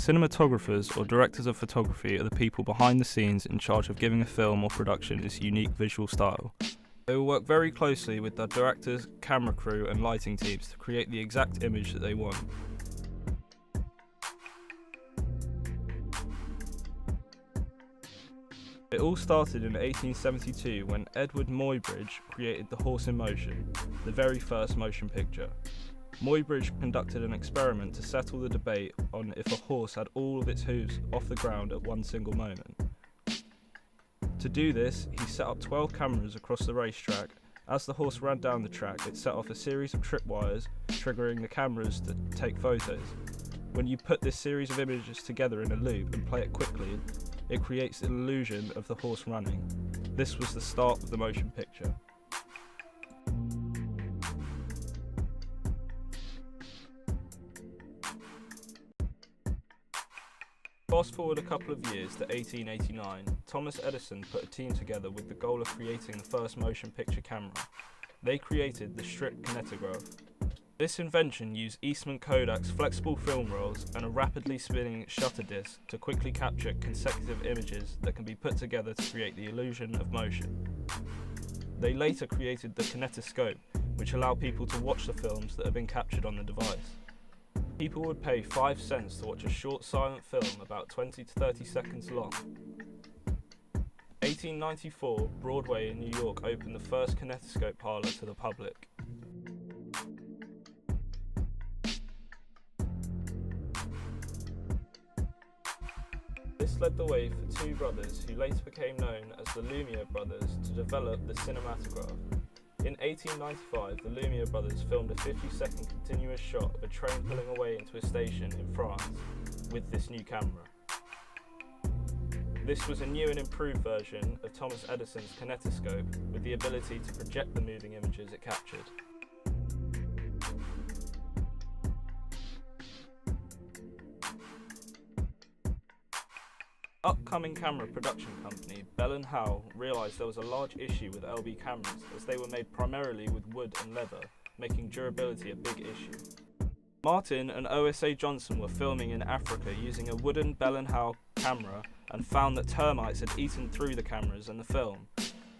Cinematographers or directors of photography are the people behind the scenes in charge of giving a film or production its unique visual style. They will work very closely with the directors, camera crew and lighting teams to create the exact image that they want. It all started in 1872 when Edward Muybridge created The Horse in Motion, the very first motion picture. Muybridge conducted an experiment to settle the debate on if a horse had all of its hooves off the ground at one single moment. To do this, he set up 12 cameras across the racetrack. As the horse ran down the track, it set off a series of tripwires, triggering the cameras to take photos. When you put this series of images together in a loop and play it quickly, it creates an illusion of the horse running. This was the start of the motion picture. Fast forward a couple of years to 1889, Thomas Edison put a team together with the goal of creating the first motion picture camera. They created the strip kinetograph. This invention used Eastman Kodak's flexible film rolls and a rapidly spinning shutter disc to quickly capture consecutive images that can be put together to create the illusion of motion. They later created the kinetoscope, which allowed people to watch the films that have been captured on the device. People would pay 5 cents to watch a short silent film about 20 to 30 seconds long. 1894, Broadway in New York opened the first kinetoscope parlor to the public. This led the way for two brothers who later became known as the Lumiere brothers to develop the cinematograph. In 1895, the Lumiere brothers filmed a 50-second continuous shot of a train pulling away into a station in France with this new camera. This was a new and improved version of Thomas Edison's kinetoscope with the ability to project the moving images it captured. Upcoming camera production company Bell & Howell realised there was a large issue with LB cameras as they were made primarily with wood and leather, making durability a big issue. Martin and OSA Johnson were filming in Africa using a wooden Bell & Howell camera and found that termites had eaten through the cameras and the film.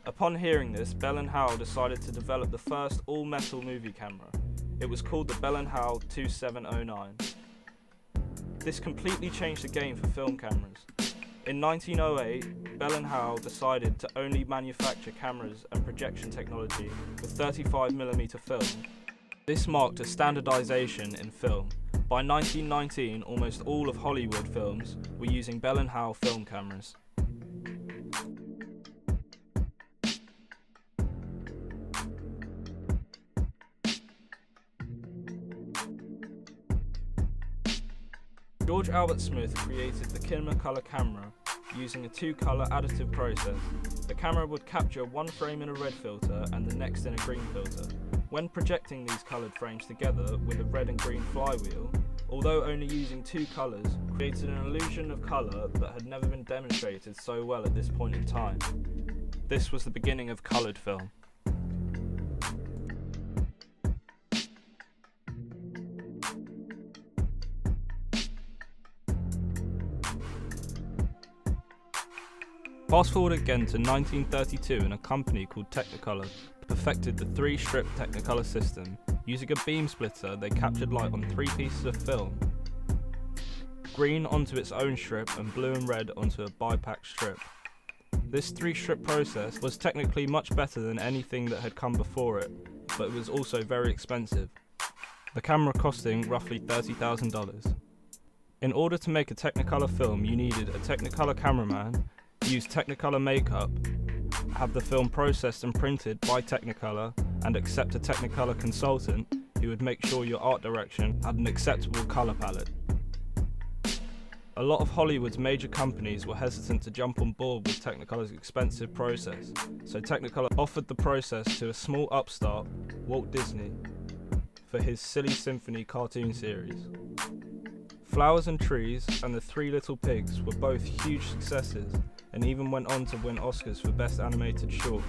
Upon hearing this, Bell & Howell decided to develop the first all-metal movie camera. It was called the Bell & Howell 2709. This completely changed the game for film cameras. In 1908, Bell & Howell decided to only manufacture cameras and projection technology with 35mm film. This marked a standardization in film. By 1919, almost all of Hollywood films were using Bell & Howell film cameras. George Albert Smith created the Kinemacolor camera using a two-colour additive process. The camera would capture one frame in a red filter and the next in a green filter. When projecting these coloured frames together with a red and green flywheel, although only using two colours, created an illusion of colour that had never been demonstrated so well at this point in time. This was the beginning of coloured film. Fast forward again to 1932 and a company called Technicolor perfected the 3-strip Technicolor system. Using a beam splitter, they captured light on 3 pieces of film. Green onto its own strip and blue and red onto a bipack strip. This 3-strip process was technically much better than anything that had come before it, but it was also very expensive, the camera costing roughly $30,000. In order to make a Technicolor film, you needed a Technicolor cameraman, use Technicolor makeup, have the film processed and printed by Technicolor, and accept a Technicolor consultant who would make sure your art direction had an acceptable colour palette. A lot of Hollywood's major companies were hesitant to jump on board with Technicolor's expensive process, so Technicolor offered the process to a small upstart, Walt Disney, for his Silly Symphony cartoon series. Flowers and Trees and The 3 Little Pigs were both huge successes and even went on to win Oscars for Best Animated Short.